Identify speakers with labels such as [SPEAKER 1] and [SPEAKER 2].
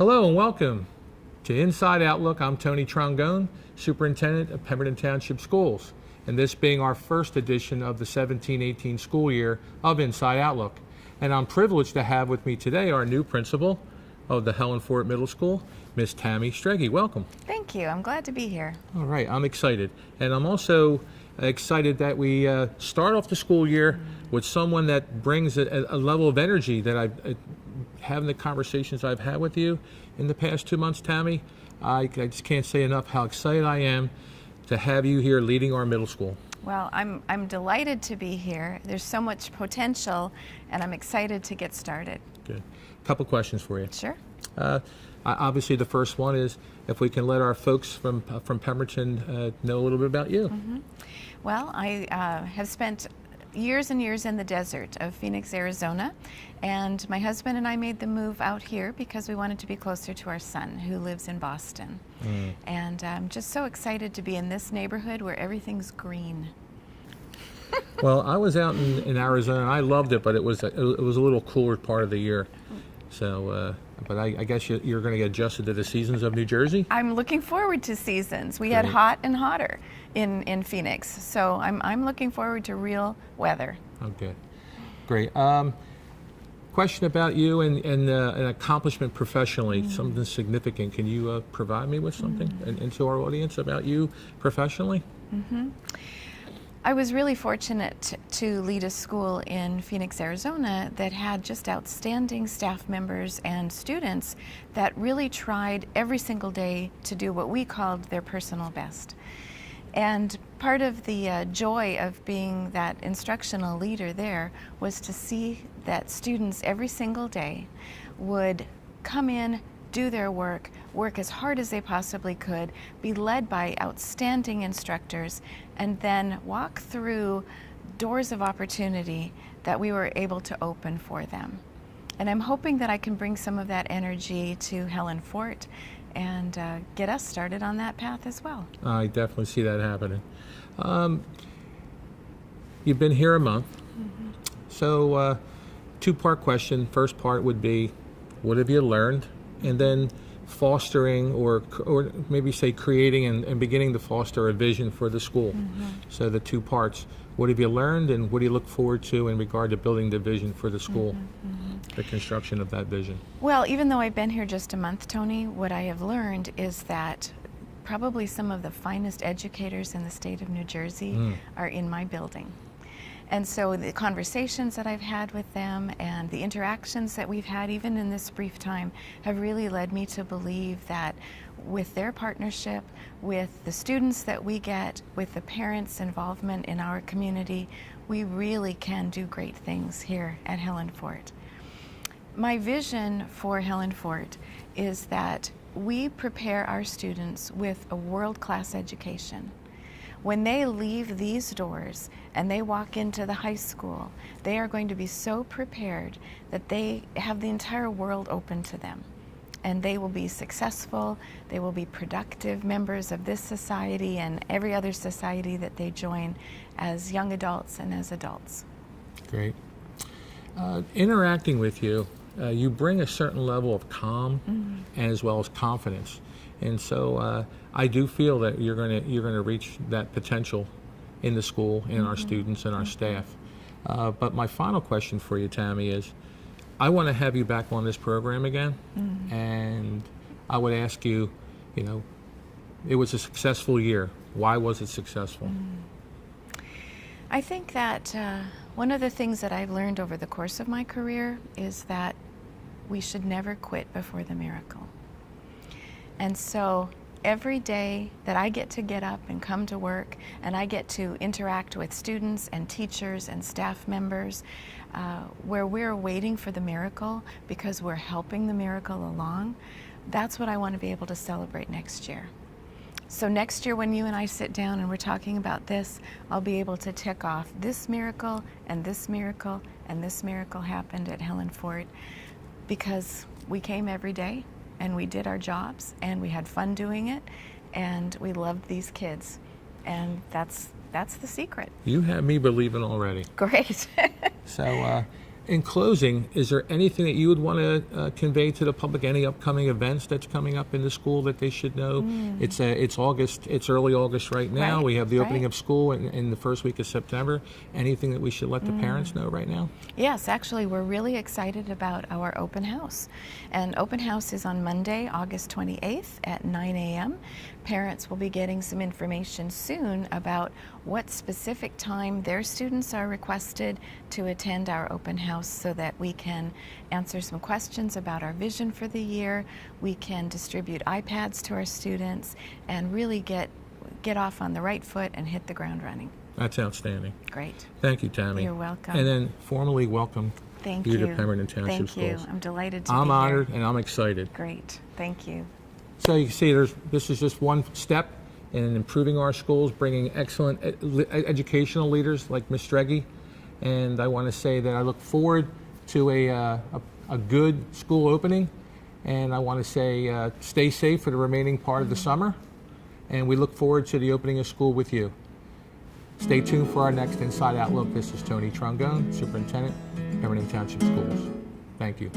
[SPEAKER 1] Hello and welcome to Inside Outlook. I'm Tony Trongone, Superintendent of Pemberton Township Schools, and this being our first edition of the 17-18 school year of Inside Outlook. And I'm privileged to have with me today our new principal of the Helen Fort Middle School, Miss Tami Strege. Welcome.
[SPEAKER 2] Thank you. I'm glad to be here.
[SPEAKER 1] All right, I'm excited. And I'm also excited that we start off the school year with someone that brings a level of energy that I've having the conversations I've had with you in the past 2 months, Tami. I just can't say enough how excited I am to have you here leading our middle school.
[SPEAKER 2] Well, I'm delighted to be here. There's so much potential, and I'm excited to get started.
[SPEAKER 1] Good. A couple questions for you.
[SPEAKER 2] Sure.
[SPEAKER 1] Obviously, the first one is if we can let our folks from Pemberton know a little bit about you.
[SPEAKER 2] Mm-hmm. Well, I have spent years and years in the desert of Phoenix, Arizona, and my husband and I made the move out here because we wanted to be closer to our son who lives in Boston. And I'm just so excited to be in this neighborhood where everything's green.
[SPEAKER 1] Well, I was out in Arizona and I loved it, but it was a little cooler part of the year. So, but I guess you're going to get adjusted to the seasons of New Jersey?
[SPEAKER 2] I'm looking forward to seasons. We had hot and hotter in Phoenix, so I'm looking forward to real weather.
[SPEAKER 1] Okay, great. Question about you and an accomplishment professionally, something significant. Can you provide me with something and to our audience about you professionally?
[SPEAKER 2] I was really fortunate to lead a school in Phoenix, Arizona that had just outstanding staff members and students that really tried every single day to do what we called their personal best. And part of the joy of being that instructional leader there was to see that students every single day would come in, do their work as hard as they possibly could, be led by outstanding instructors, and then walk through doors of opportunity that we were able to open for them. And I'm hoping that I can bring some of that energy to Helen Fort and get us started on that path as well.
[SPEAKER 1] I definitely see that happening. You've been here a month, so two-part question. First part would be, what have you learned? And then fostering or maybe say creating and beginning to foster a vision for the school. So the two parts, what have you learned and what do you look forward to in regard to building the vision for the school, the construction of that vision?
[SPEAKER 2] Well, even though I've been here just a month, Tony, what I have learned is that probably some of the finest educators in the state of New Jersey are in my building. And so the conversations that I've had with them and the interactions that we've had even in this brief time have really led me to believe that with their partnership, with the students that we get, with the parents' involvement in our community, we really can do great things here at Helen Fort. My vision for Helen Fort is that we prepare our students with a world-class education. When they leave these doors and they walk into the high school, they are going to be so prepared that they have the entire world open to them. And they will be successful, they will be productive members of this society and every other society that they join as young adults and as adults.
[SPEAKER 1] Great. Interacting with you, you bring a certain level of calm as well as confidence. And so I do feel that you're going to reach that potential in the school, in our students and our staff. But my final question for you, Tami, is I want to have you back on this program again. And I would ask you, it was a successful year. Why was it successful?
[SPEAKER 2] I think that one of the things that I've learned over the course of my career is that we should never quit before the miracle. And so every day that I get up and come to work and I get to interact with students and teachers and staff members where we're waiting for the miracle because we're helping the miracle along, that's what I want to be able to celebrate next year. So next year when you and I sit down and we're talking about this, I'll be able to tick off this miracle and this miracle and this miracle happened at Helen Fort because we came every day and we did our jobs and we had fun doing it and we loved these kids, and that's the secret.
[SPEAKER 1] You have me believing already.
[SPEAKER 2] Great.
[SPEAKER 1] So in closing, is there anything that you would want to convey to the public? Any upcoming events that's coming up in the school that they should know? It's August. It's early August right now.
[SPEAKER 2] Right,
[SPEAKER 1] We have the opening
[SPEAKER 2] right.
[SPEAKER 1] of school in the first week of September. Anything that we should let the parents know right now?
[SPEAKER 2] Yes, actually, we're really excited about our open house. And open house is on Monday, August 28th at 9 a.m. Parents will be getting some information soon about what specific time their students are requested to attend our open house so that we can answer some questions about our vision for the year. We can distribute iPads to our students and really get off on the right foot and hit the ground running.
[SPEAKER 1] That's outstanding.
[SPEAKER 2] Great.
[SPEAKER 1] Thank you, Tammy.
[SPEAKER 2] You're welcome.
[SPEAKER 1] And then formally welcome
[SPEAKER 2] Thank
[SPEAKER 1] you
[SPEAKER 2] you.
[SPEAKER 1] to Pemberton Township
[SPEAKER 2] Thank
[SPEAKER 1] Schools.
[SPEAKER 2] you. I'm delighted to be
[SPEAKER 1] I'm
[SPEAKER 2] here.
[SPEAKER 1] honored and I'm excited.
[SPEAKER 2] Great. Thank you.
[SPEAKER 1] So you can see this is just one step in improving our schools, bringing excellent educational leaders like Ms. Strege. And I want to say that I look forward to a good school opening. And I want to say stay safe for the remaining part of the summer. And we look forward to the opening of school with you. Stay tuned for our next Inside Outlook. This is Tony Trungone, Superintendent, Pemberton Township Schools. Thank you.